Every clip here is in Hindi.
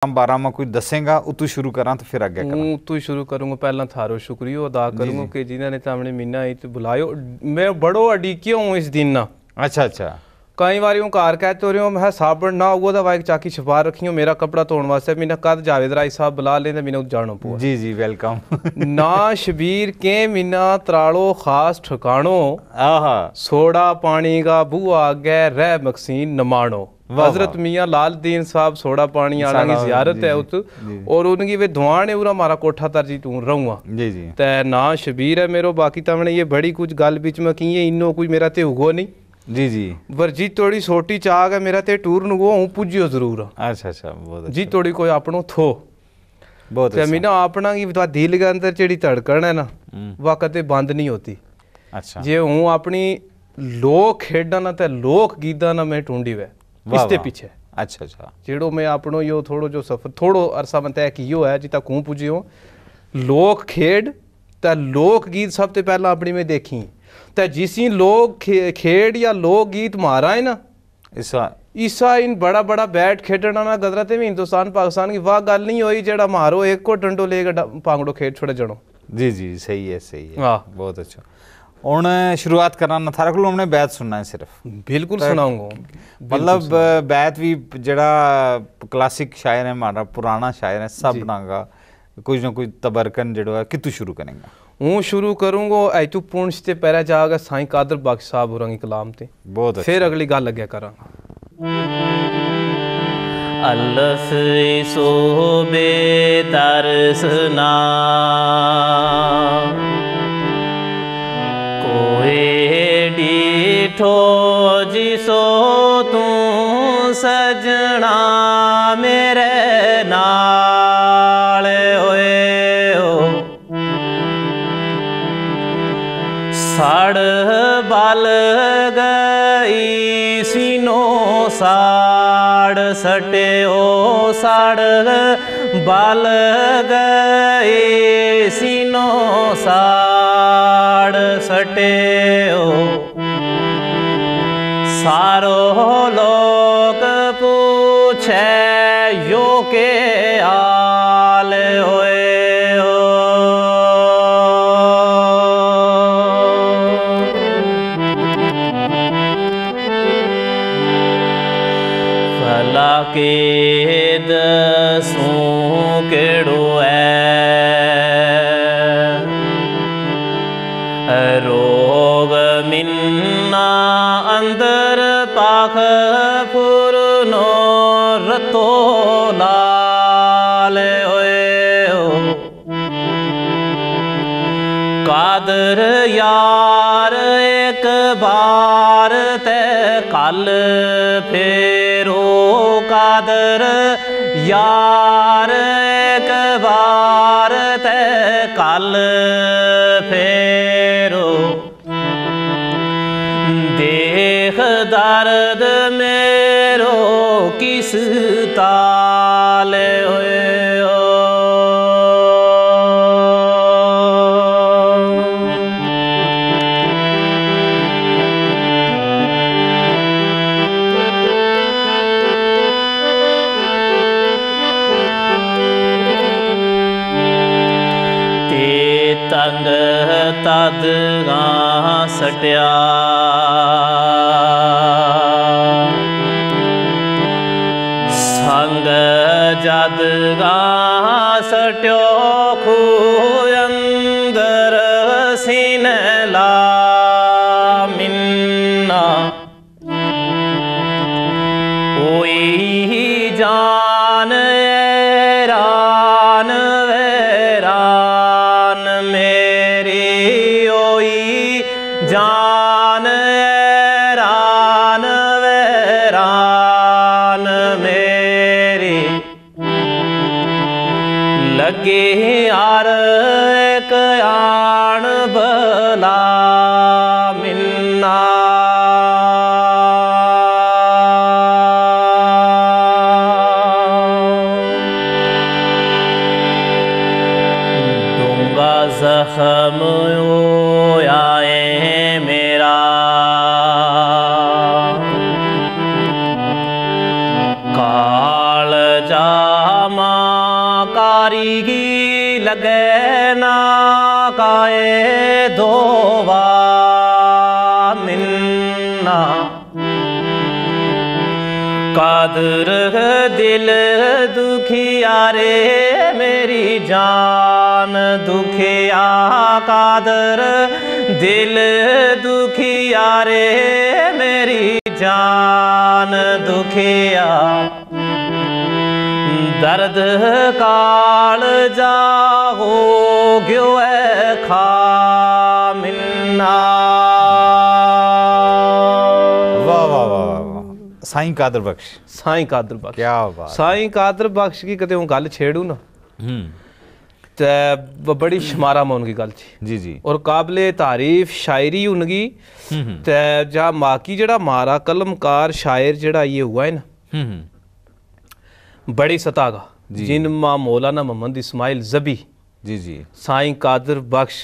बारा में कोई दसेगा उतू शुरू करा तो फिर आगे करा तू शुरू करूँगा। पहला थारो शुक्रिया अदा करूँगा कि जिन्होंने तामने मीना आई तो बुलायो। मैं बड़ो अड़ीकिया हूँ इस दिन ना। अच्छा अच्छा। कई बार कार कहते हो रही हूँ मैं साबण ना वो दवा एक चाकी छपा रखी हूँ मेरा कपड़ा धोने वास्ते। मैंने कद जावेद राय साहब बुला लेते मैंने जानो पो। जी जी वेलकम। ना शबीर के मीना त्रालो खास ठिकानो सोडा पानी का बुआ आगे रह मकसीन नमानो। हजरत मियाँ लाल दीन साहब सोडा पानी आला की जियारत है उत और उनकी वे दुआ ने उरा मारा कोठा तरजी तू रहूँगा जी जी ते ना शबीर है मेरो। बाकी तमने ये बड़ी कुछ गल बीच में की इनो कोई मेरा ते उगो नहीं जी जी पर जी थोड़ी छोटी चाह है मेरा ते टूर नुगो हूँ पुजियो जरूर। अच्छा अच्छा बहुत जी थोड़ी कोई अपनो थो बहुत अच्छा। मीना अपना की दिल के अंदर जेड़ी धड़कन है ना वह कदे बंद नहीं होती। अच्छा जे हूँ अपनी लोक खेडा ना ते लोक गीता ना मैं ढूंढी वे इसके पीछे। अच्छा अच्छा जेड़ो मैं अपनो यो थोड़ो जो सफर थोड़ो अरसा में तय कियो है जिता कूं पुजियो लोक खेड ते लोक गीत सब ते पहला अपनी में देखी ते जिसी लोक खेड या लोक गीत मारा है ना ईसा इन बड़ा बड़ा बैट खेडना ना गदरा ते हिंदुस्तान पाकिस्तान की वाह गल नहीं होई जेड़ा मारो एक को डंडो लेकर पांगड़ो खेड छोड़े जनो। जी जी सही है बहुत अच्छा। हुण शुरुआत करना थारे को हमने बैत सुनना है सिर्फ। बिल्कुल सुनाऊंगा। मतलब बैत भी जड़ा क्लासिक शायर है हमारा पुराना शायर है सब नागा कुछ ना कुछ तबरकन जड़ो है कितु शुरू करेंगे। हूँ शुरू करूँगा ऐतु पुंछ से पहले जागा साईं कादर बख्श साहब होरांगी कलाम ते बहुत अच्छा। फिर अगली गल लग्या करा। अलफ सो बेतरसना डीठो जिसो तू सजना मेरे नाल होए हो सड़ बल गई सीनो साड़ सटे ओ सड़ बल गई सीनो साड़ सटे सारो लोग पूछे यो के आल होए हो फला के दसूं केड़ो रोग मिन्ना अंदर पाख फुरनो रतो लाल होए हो कादर यार एक बार ते कल फेरो कादर यार एक बार ते कल फेरो देख दर्द मेरो किस ताल होए हो ते तंग तद सटिया संग जद सट्यो खू अंदर सीन ला मिन्ना ओई जान रान वैरान मेरी ओई जान रान वैरान मेरी लगे यार एक आन भला मिन्ना दूंगा जख्म आए मेरा काल जा माँ कारीगी लगे ना काए धोवा मिन्ना कादर दिल दुखिया रे मेरी जान दुखिया कादर दिल दुखिया रे मेरी जान दुखिया दर्द काल जा हो गयो है खा मिन्ना। वाह वाह वाह वाह, साईं कादर बख्श, साईं कादर बख्श, क्या बात। साईं कादर बख्श की कदे हूँ गल छेड़ू ना ते बड़ी शमारा में उनकी गल थी जी जी। और काबिले तारीफ शायरी उनकी ते जा माकी जड़ा मारा कलमकार शायर जड़ा ये हुआ है ना बड़ी सतह का जिन माँ मौलाना मोहम्मद इस्माइल जबी जी जी साईं कादर बख्श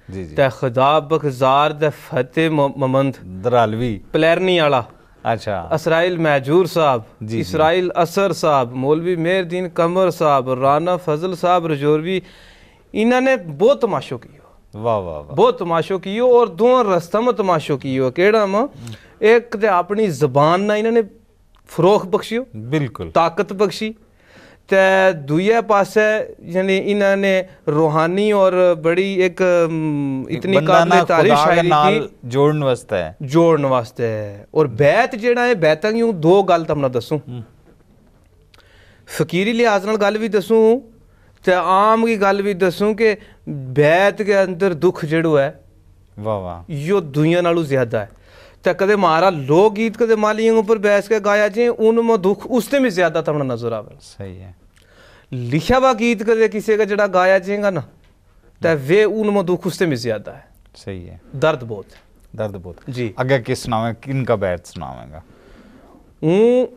जी जी ते खुदा बखजार दे फतेह मोहम्मद दरालवी प्लेरनी आला अच्छा असराइल महजूर साहब जी। इसराइल असर साहब मौलवी मेहरदीन कमर साहब राना फजल साहब रजौरवी इन्होंने बहुत तमाशो कियो वाह वाह वाह बहुत तमाशो कियो और दो रस्ता में तमाशो कियो केड़ा में एक ते अपनी जबान ना इन्होंने फरोख बख्शियो बिल्कुल ताकत बख्शी ते दुए पासे यानी इन्होंने रूहानी और बड़ी एक इतनी काबिल तारीफ शायरी की जोड़न वास्ते है जोड़न वास्ते और बैत जेड़ा है बैतां यूं दो गल तमना दसूं फकीरी लिहाज नाल गल भी दसूं ते आम की गल भी दसूं कि बैत के अंदर दुख जेड़ो है वाह वाह यो दुनिया नालों ज्यादा है ते कदे मारा लोक गीत कदे मालियों ऊपर बैस के गाया जे उनमें दुख उससे भी ज्यादा तमना नजर आवे सही है लिखा हुआ गीत कदे किसी का जड़ा गाया जाएगा ना ते वे उनमें दुख उससे भी ज्यादा है सही है दर्द बहुत दर्द बहुत जी अगे किस सुनावे किन का बैत सुनावेगा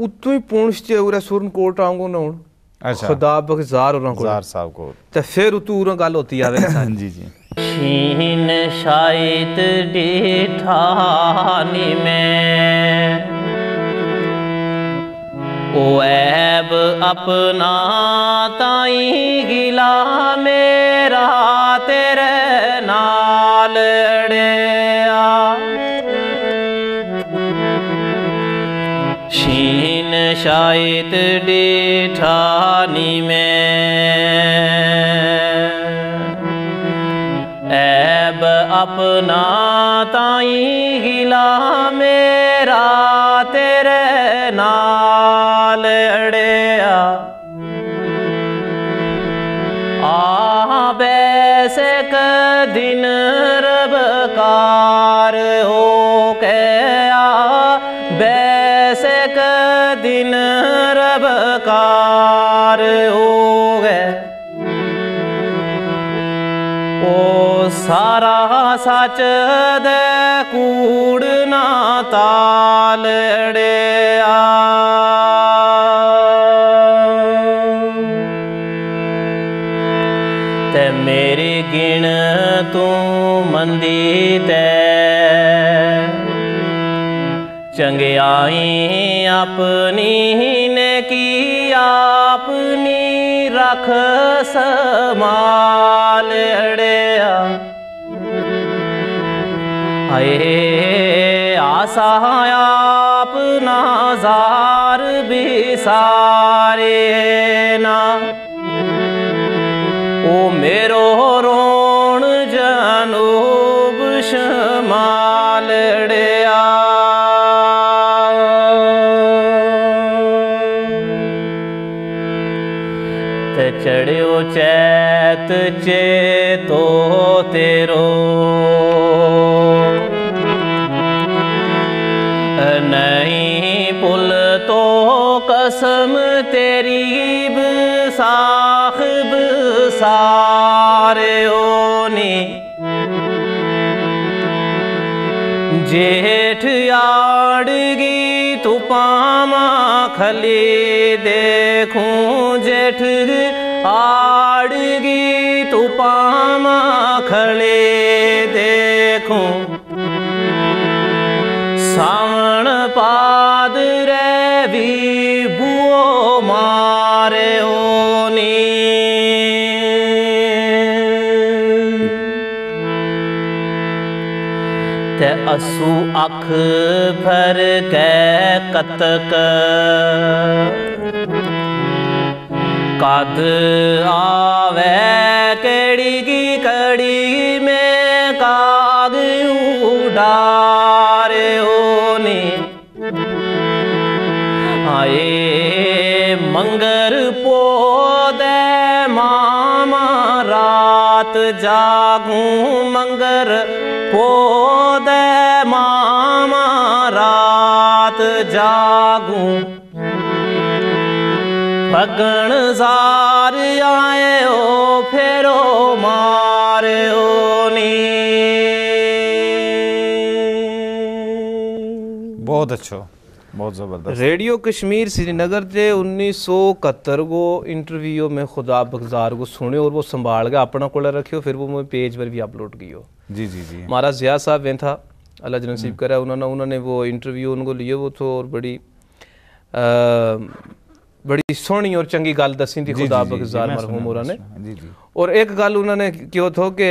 उतों ही पूंछ च उरे सुरन कोट आऊंगो ना हुन अच्छा खुदा बखजार उरा को जार साहब को ते फिर उतों उरा गल होती आवे जी जी शीन शायद डिठानी में ओ ऐब अपना ताई गिला मेरा तेरे नाल अड़िया शीन शायद डिठानी में ऐब अपना ताई गिला मेरा तेरे नाल अड़िया आ बैसे क दिन रबकार हो क्या बैसे क दिन रबकार हो गए ओ सारा सच दे कूड़ ना ताल अड़िया ते मेरी गिण तू मंदी ते चंगियाई अपनी ने की अपनी रख समाल अड़िया आए आसा अपना जार भी सारे ना ओ मेरो रोण जनूब शमाल अड़िया ते चढ़ियो चैत चेतो तेरो नहीं पुल तो कसम तेरी साहिब सारे ओनी जेठ आड़गी तू पामा खली देखूं जेठ आड़गी तू पामा खले देखूं सावण पाद रे भी बुओ मारे हो असु अख भर कै कतक कद आवे केड़ी की कड़ी में काग उडारे होने आए मंगर पोदे मामा रात जागू मंगर पोदे मामा रात जागू फगण जार आए ओ फेरो मारे ओ नी। बहुत अच्छा, बहुत ज़बरदस्त। रेडियो कश्मीर श्रीनगर से 1971 को इंटरव्यू में खुदा बगजार को सुने और वो संभाल के अपना को रखियो, फिर वो मैं पेज पर भी अपलोड कियो। जी जी जी। हमारा ज़िया साहब वे था, अल्लाह नसीब करे, उन्होंने वो इंटरव्यू उनको लिए वो तो, और बड़ी सोहनी और चंगी गल दसी थी खुदा बगजार मरहूम होरां ने। और एक गल उन्होंने क्यों थो कि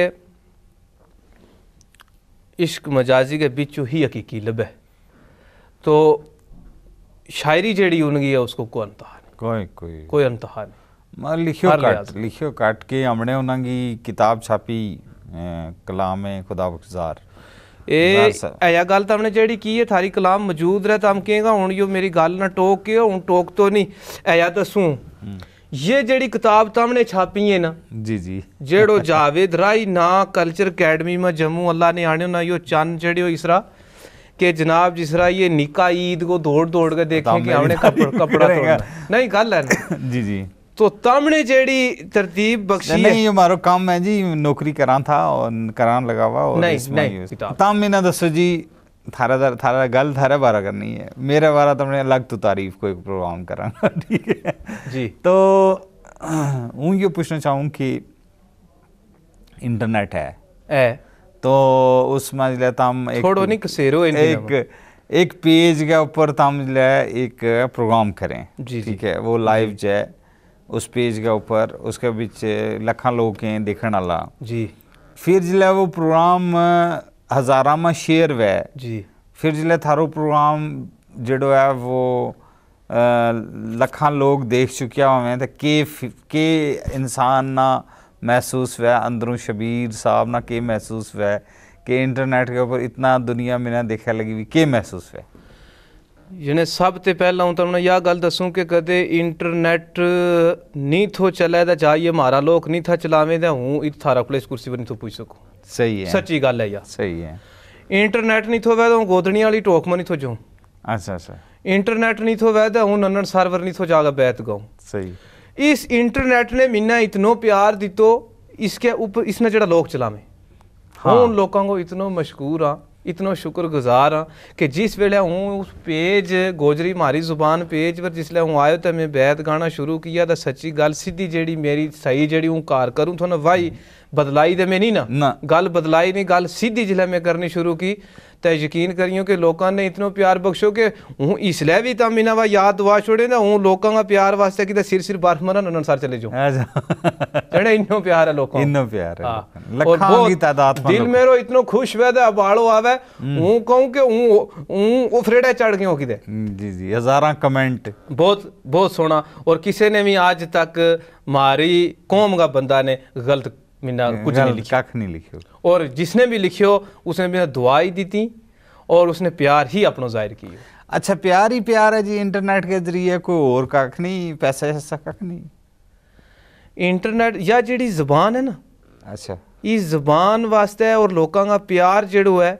इश्क मजाजी के बिचों ही हकीकी लबे, तो शायरी जेड़ी उनकी है उसको कोई अंतहा नहीं, कोई अंतहा नहीं। लिखियो काट के हमने उनकी किताब छापी कलाम खुदा बगजार। ए गल तो हमने जेड़ी की है थारी कलाम मौजूद रहे तो हम कहेगा हूँ यो मेरी गल ना टोक के हूँ टोक तो नहीं ऐ दसूँ ये जेड़ी किताब तो हमने छापी है ना जी जी जेड़ो जावेद राय ना कल्चर अकेडमी में जम्मू अल्लाह ने आने ना यो चंद जेड़ी हो इसरा के जनाब जिसरा ये निका ईद को दौड़ दौड़ के देखें कि हमने कपड़ा तोड़ना नहीं गल है ना जी जी। तो तमने जेड़ी तरतीब बख्शी नहीं ये हमारा काम है जी, नौकरी करान था और करान लगा हुआ और नहीं तम मैंने दसो जी थारा गल थारा बारा करनी है, मेरे बारा तुमने अलग तो तारीफ को एक प्रोग्राम कराना ठीक है जी। तो हूँ ये पूछना चाहूँ कि इंटरनेट है तो उसमें जो तम छोड़ो नहीं कसेरो एक पेज के ऊपर तम जो एक प्रोग्राम करें ठीक है, वो लाइव जो है उस पेज के ऊपर उसके बीच लखा लोग हैं देखने वाला जी, फिर जिले वो प्रोग्राम हज़ारा में शेयर वे जी, फिर जिले थारो प्रोग्राम जड़ो है वो लखा लोग देख चुकिया हुए तो के इंसान ना महसूस हुआ अंदरों शबीर साहब ना के महसूस हुआ कि इंटरनेट के ऊपर इतना दुनिया में ना देखा लगी हुई के महसूस हुआ। जिन्हें सब ते पहला हूँ तुमने यह गल दसूँ कि कदे इंटरनेट नहीं थो चला था चाहिए हमारा लोग नहीं था चलावे था हूँ इत थारा को इस कुर्सी पर नहीं तो पूछ सकूँ। सही है, सच्ची गल है यार, सही है। इंटरनेट नहीं थो वह तो गोदनी वाली टोक में नहीं थो जाऊँ। अच्छा अच्छा। इंटरनेट नहीं थो वह तो हूँ नन्नन सर्वर नहीं थो जाकर बैठ गाऊँ। सही। इस इंटरनेट ने मिन्ना इतनो प्यार दितो इसके ऊपर इसने जड़ा लोग चलावे हाँ उन लोगों को इतनो मशहूर हाँ इतना शुक्रगुजार हाँ कि जिस वेले हूँ उस पेज गोजरी मारी जुबान पेज पर जिसले हूँ आयो तो मैं बैत गाना शुरू किया तो सच्ची गल सीधी जेड़ी मेरी सही जेड़ी हूँ कार करूँ थोड़ा वाई बदलाई तो मैं नहीं ना गल बदलाई नहीं गल सीधी जिले मैं करनी शुरू की तो यकीन करियो कि लोगों ने इतना प्यार बख्शो कि हूँ इसलिए भी तम इना वा याद दुआ छोड़े ना हूँ लोगों का प्यार वास्ते कि सिर बर्फ मरा नन सार चले जाऊँ जड़े इन्नो प्यार है लोगों इन्नो प्यार है और बहुत दिल मेरो इतना खुश हुआ था बाड़ो आवे हूँ कहूँ कि हूँ उफरेड़े चढ़ गए कि जी जी हज़ारा कमेंट बहुत बहुत सोना और किसी ने भी आज तक मारी कौम का बंदा ने गलत मिना कुछ नहीं लिखियो और जिसने भी लिखियो उसने भी दुआई दी थी और उसने प्यार ही अपना जाहिर किया। अच्छा प्यार ही प्यार है जी इंटरनेट के जरिए कोई और कख नहीं पैसा ऐसा कख नहीं इंटरनेट या जेड़ी ज़बान है ना अच्छा इस ज़बान वास्ते और लोगों का प्यार जेड़ो है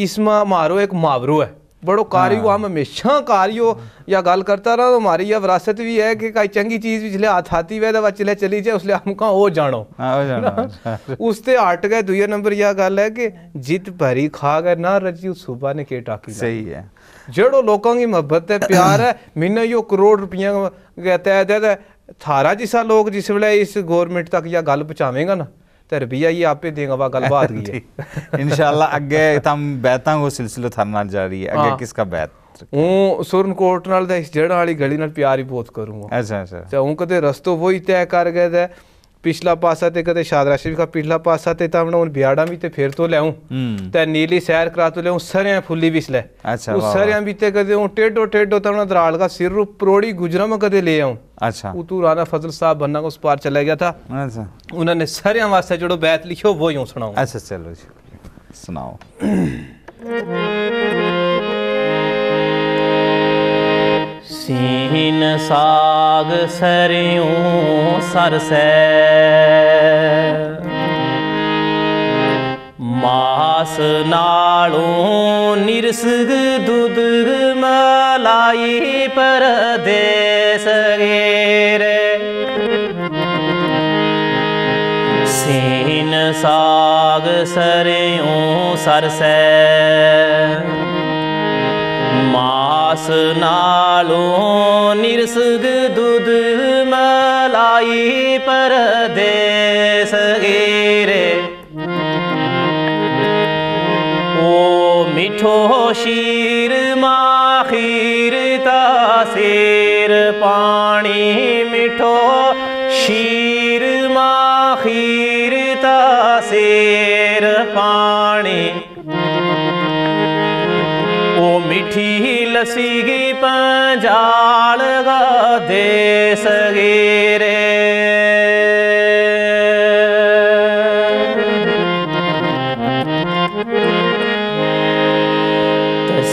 इसमें मारो एक मुहावरो है बड़ो कारियो हम हमेशा कारियो या गल करता रहा तो हमारी यह विरासत भी है कि कई चंगी चीज़ भी जिले हाथ आती हुए तो चले चली जाए उसलिए हम कहा वो जानो उससे हट गए। दुए नंबर यह गल है कि जित भरी खा गए ना रजी सुबह ने के टाकी सही है जेड़ो लोगों की मोहब्बत है प्यार है मैंने यो करोड़ रुपया कहता है थारा जिसा लोग जिस वे इस गवर्नमेंट तक यह गल पहुँचावेगा ना तो रुपया ये आपे देगा वा गल बात की है इंशाल्लाह अगे तम बैतां को सिलसिला थारे नाल जारी है अगे किसका बैत हूँ सुरनकोट नाल इस जड़ वाली गली नाल प्यार ही बहुत करूँगा। अच्छा अच्छा तो हूँ कदे रस्तो वो ही तय कर गए थे पिछला पासा ते कदे शादरा शरीफ का पिछला पासा ते तामना उन बियाड़ा भी ते फिर तो लाऊं ते नीली सैर करा तो लाऊं सरियां फुल्ली बिसले अच्छा उस सरियां भी ते कदे उन टेढ़ो टेढ़ो तामना दराल का सिर प्रोड़ी गुजरा में कदे ले आऊं अच्छा उतू राना फजल साहब बनना को उस पार चला गया था अच्छा उन्होंने सरियां वास्ते जो बैत लिखियो वो यूं सुनाऊं अच्छा चलो जी सुनाओ सीन साग सरियों सरसै मास नालों निरसग दूध मलाई परदेस गेरे सीन साग सरियों सरसै मास नालों निरसग दूध मलाई परदेस गेरे ओ मिठो शीर माखीर तासीर पानी मिठो शीर माखीर तासीर पानी ओ मिठी लसी की पंजाल गा देस गेरे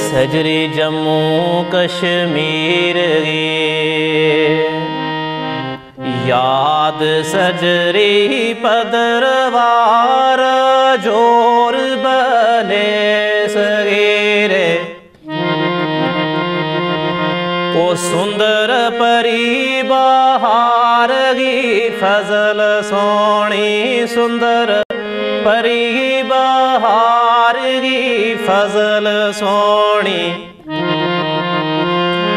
सजरे जम्मू कश्मीर गे याद सजरे पदरवार जोर बने सगेरे ओ सुंदर परी बहार गी फजल सोनी सुंदर परी बहार गी फजल सोनी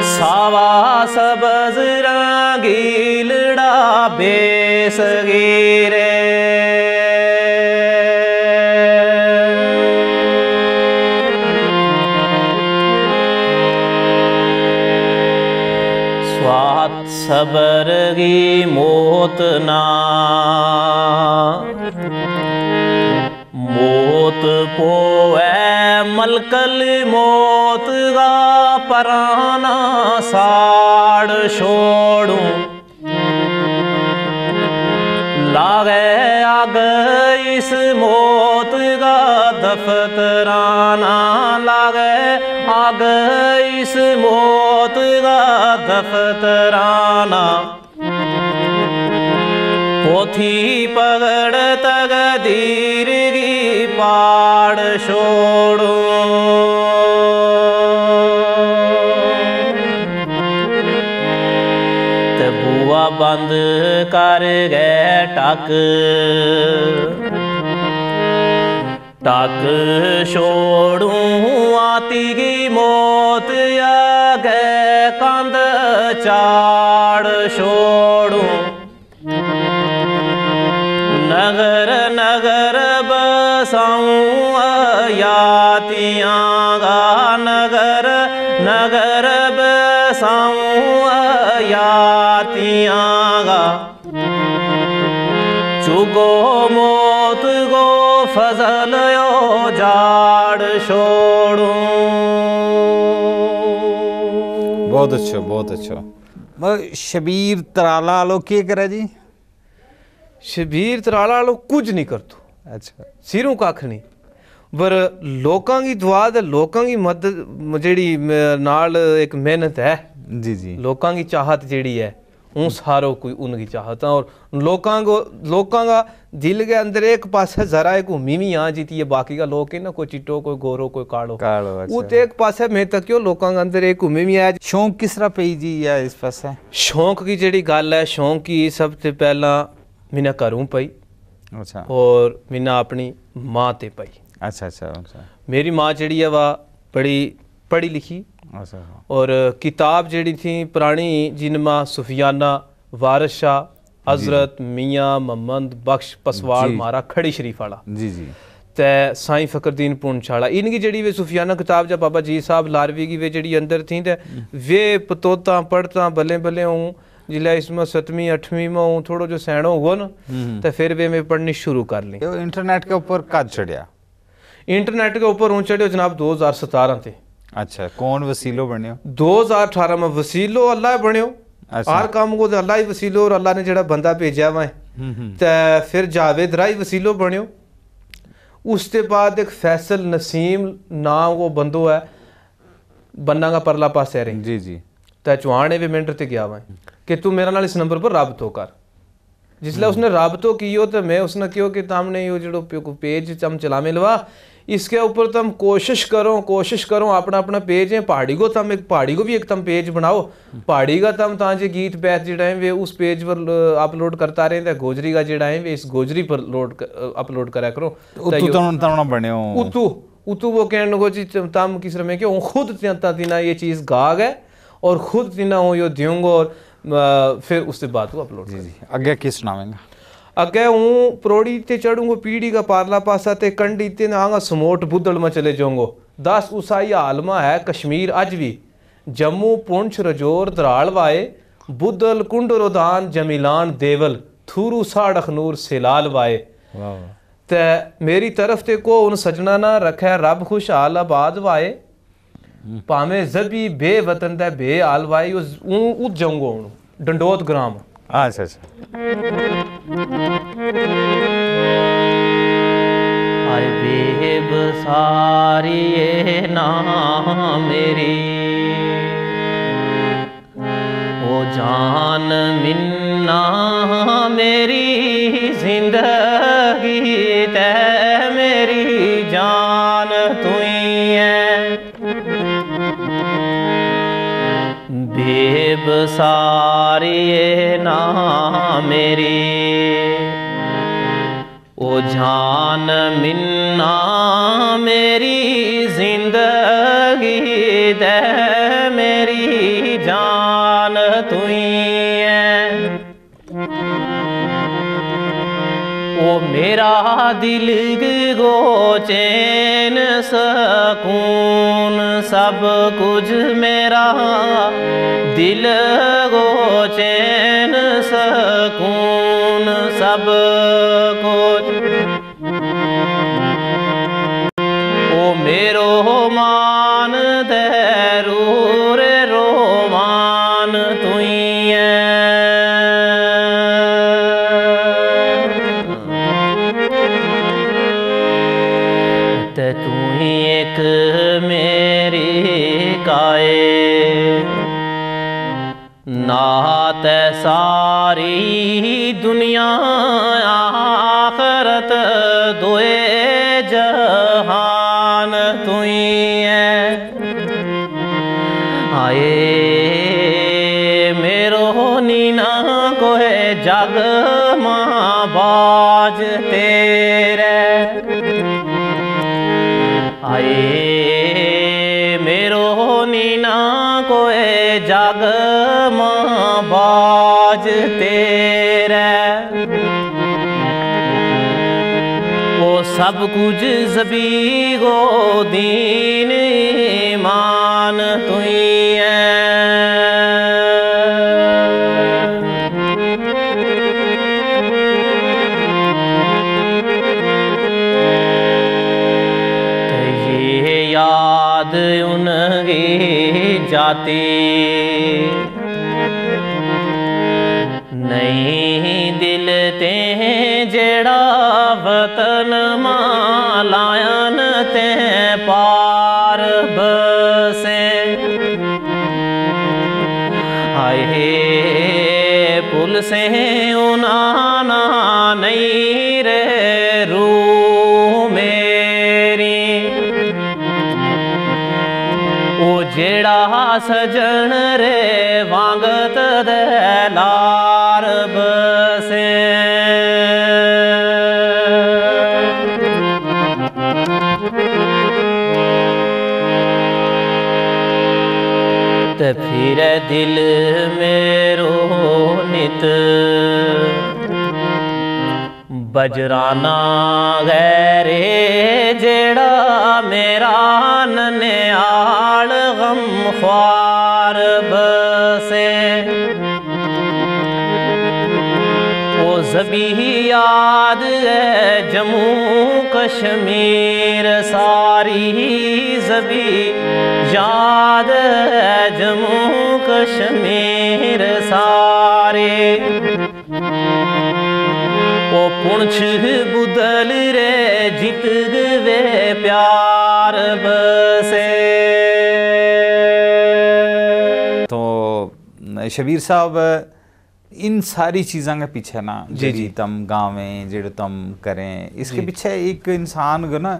सावा सबज रंगीलड़ा बेस गिरे स्वात सबर की मोत ना मोत पोए मलकल मोत गा पराना साड़ छोड़ूं लागे आग इस मोत गा दफ्तराना लागे आग इस मोत गा दफ्तराना पोथी पगड़ तगदीर की पाड़ छोड़ो ते बुआ बंद कर गए टक टक छोड़ू आती की मौत या गए कंध चाड़ छोड़ू नगर नगर बसाऊं यातियां गा नगर नगर बसाऊं यातियां गा चुगो मौत गो फजल यो जाड़ छोड़ूं। बहुत अच्छा बहुत अच्छा। शबीर तराला लो के करे जी? शबीर तराला लो कुछ नहीं करतो अच्छा सिरों कख नहीं पर लोकां की दुआ ते लोकां की मदद जेड़ी नाल एक मेहनत है जी जी लोकां की चाहत जेड़ी है उन सारो कोई उनकी चाहत और लोकां का दिल के अंदर एक पास जरा एक घूमी भी यहाँ जीती है बाकी का लोग है ना कोई चिट्टो कोई गोरो कोई कालो अच्छा। वो तो एक पास मैं तक क्यों लोकां के अंदर एक घूमी भी है। शौक किस तरह पई जी या इस पास है शौक की जेड़ी गल है शौक की सबसे पहला मैंने घरों पई अच्छा और मैंने अपनी माँ ते पई। अच्छा अच्छा अच्छा मेरी माँ जेड़ी है वह बड़ी पढ़ी लिखी अच्छा और किताब जेड़ी थी पुरानी जिनमें सुफियाना वारिस शाह हजरत मियाँ मोहम्मद बख्श पसवाल मारा खड़ी शरीफ वाला जी जी ते साईं फकरदीन पुंछाड़ा इनकी जड़ी वे सुफियाना किताब जब बाबा जी साहब लारवी की वे जड़ी अंदर थी ते वे पतोता पढ़ता बल्ले बल्ले हूँ जिले इसमें 7वीं 8वीं में हूँ थोड़ा जो सैनो हुआ ना तो फिर वे मैं पढ़नी शुरू कर ली। ये इंटरनेट के ऊपर कद चढ़िया? इंटरनेट के ऊपर हूँ चढ़ियो जनाब 2017 थे। अच्छा, कौन वसीलो बनियो? 2018 में वसीलो अल्लाह बनियो। अच्छा। हर काम को तो अल्लाह ही वसीलो, और अल्लाह ने जड़ा बंदा भेजा वा तो फिर जावेद राय वसीलो बनियो। उसके बाद एक फैसल नसीम नाम वो बंदो है बन्ना का परला पास है रही जी जी, तो चौहान ने भी मिनट ते गया हुआ कि तू मेरे नाल इस नंबर पर राबतो कर। जिसले उसने राबतो कियो तो मैं उसने कहो कि तुमने यो जो पेज तम चला मिलवा इसके ऊपर तुम कोशिश करो अपना अपना पेज है पहाड़ी को तुम एक पहाड़ी को भी एक तुम पेज बनाओ, पहाड़ी का तुम ताजे गीत बैत जो है वे उस पेज पर अपलोड करता रहे, गोजरी का जो है वे इस गोजरी पर अपलोड करा करो। उतू वो कहने को जी तम किस में कि खुद तीना ये चीज़ गाग है और खुद तीना हो यो दूंगा और फिर उसके बाद वो अपलोड। जी जी, आगे किस सुनावेंगा? अगे हूँ प्रोड़ी ते चढ़ूंगो पीढ़ी का पारला पासा ते कंडी ते आंगा समोट बुद्धड़ में चले जाऊंगो। 10 उसाई हालमा है कश्मीर अज भी, जम्मू पुंछ रजौर दराल वाए बुद्धल कुंडरोदान जमीलान देवल थूरू साड़ खनूर सेलाल वाए। ते मेरी तरफ ते को उन सजना ना रखे रब खुशहाल आबाद वाए, भावे जबी बे वतन दे बे आल वाए उस जाऊंगो डंडोत ग्राम। अच्छा अच्छा। आए बेब सारी ये ना मेरी ओ जान मिन्ना मेरी जिंदगी ते मेरी जान तुई है। बेब सारी ये ना मेरी ओ जान मिन्ना मेरी जिंदगी दे मेरी जान तुई है। ओ मेरा दिल गो चैन सकून सब कुछ मेरा दिल गो चैन सकून सब कुछ। ओ मेरो मान देरू रे रोमान तुई है। ते तुई एक मेरी काए नात सारी दुनिया आखरत दोए जहान तुई है। आए मेरो नीना कोई जग माँ बाज तेरे। आए मेरो नीना कोई जग माँ बाज तेरे। वो सब कुछ जबी गो दीन ईमान तुई है। ये याद उनकी जाती नहीं दिल ते जेड़ा वतन मालायन ते पार बसे। आए पुल से उनाना नहीं रे रू मेरी। ओ जेड़ा सजन रे वांगत दे लार बसे। ते फिर दिल मेरो नित बजराना गैरे जेड़ा मेरा नन्याल गम ख्वार बसे। जबी याद है जम्मू कश्मीर सारी, जबी याद है जम्मू कश्मीर सारे। ओ पुंछ बुदल रे जित गवे प्यार बसे। तो शबीर साहब इन सारी चीज़ों के पीछे ना जी तुम गावें जेड़े तुम करें, इसके पीछे एक इंसान को ना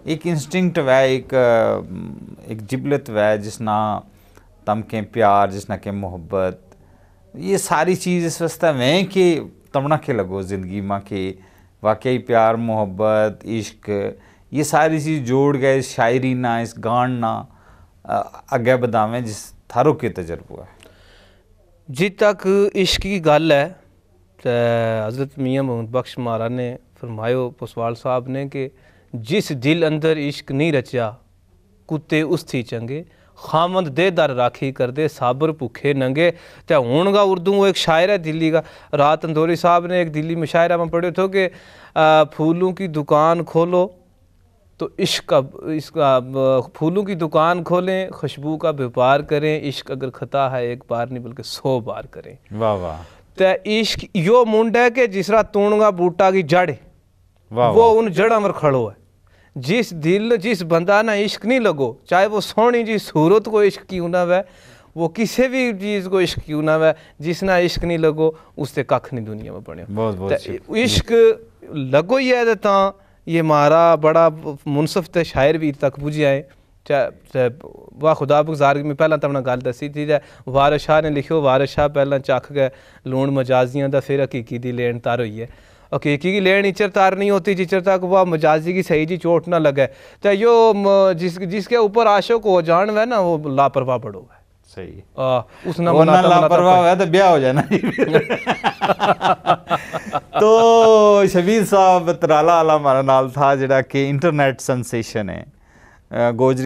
एक इंस्टिंक्ट वै, एक जिबलत वै जिसना तम के प्यार, जिसना के मोहब्बत, ये सारी चीज़ इस वास्ते वै कि तमना के लगो ज़िंदगी में के वाकई प्यार मोहब्बत इश्क ये सारी चीज़ जोड़ गए इस शायरी ना इस गान ना अगे बदावें जिस थारो के तजर्बा है। जी तक इश्क की गल है तो हज़रत मियाँ मोहम्मद बख्श महाराज ने फरमायो पोसवाल साहब ने कि जिस दिल अंदर इश्क नहीं रचा कुत्ते उस थी चंगे, खामंद दे दर राखी कर दे साबर भूखे नंगे। तो हूँ का उर्दू वो एक शायर है दिल्ली का, राहत अंदौरी साहब ने एक दिल्ली मुशायरा में पढ़े थे कि फूलों की दुकान खोलो तो इश्क इसका फूलों की दुकान खोलें, खुशबू का व्यापार करें, इश्क अगर खता है एक बार नहीं बल्कि 100 बार करें। वाह वाह। तो इश्क यो मुंड है कि जिसरा तूणगा बूटा की जड़ वो उन जड़ा पर खड़ो है। जिस दिल जिस बंदा ना इश्क नहीं लगो, चाहे वो सोहनी जी सूरत को इश्क क्यों ना वै, वो किसी भी चीज़ को इश्क क्यों ना वै, जिसना इश्क नहीं लगो उससे कख नहीं दुनिया में बने। बहुत इश्क लगो ही है तो ये मारा बड़ा मुनसफ ते शायर भी तक पुजी आए। वाह खुदा बुज़ारगी में पहला तो गल दसी थी वारिस शाह ने लिखियो, वारिस शाह पहला चख गए लूण मजाजियां दा फिर हकीकी दी लेन तार हुई है। हकीकी की लेन इचर तार नहीं होती जिचर तक वह मजाजी की सही जी चोट ना लगे। तो यो जिसके ऊपर आशिक हो जान वह ना वो लापरवाह बड़ो है। सही उसना लापरवाह है तो ब्याह हो जाना। तो शबीर साहब तराला आला हमारा नाल था जिहड़ा कि इंटरनेट सेंसेशन है गोजरी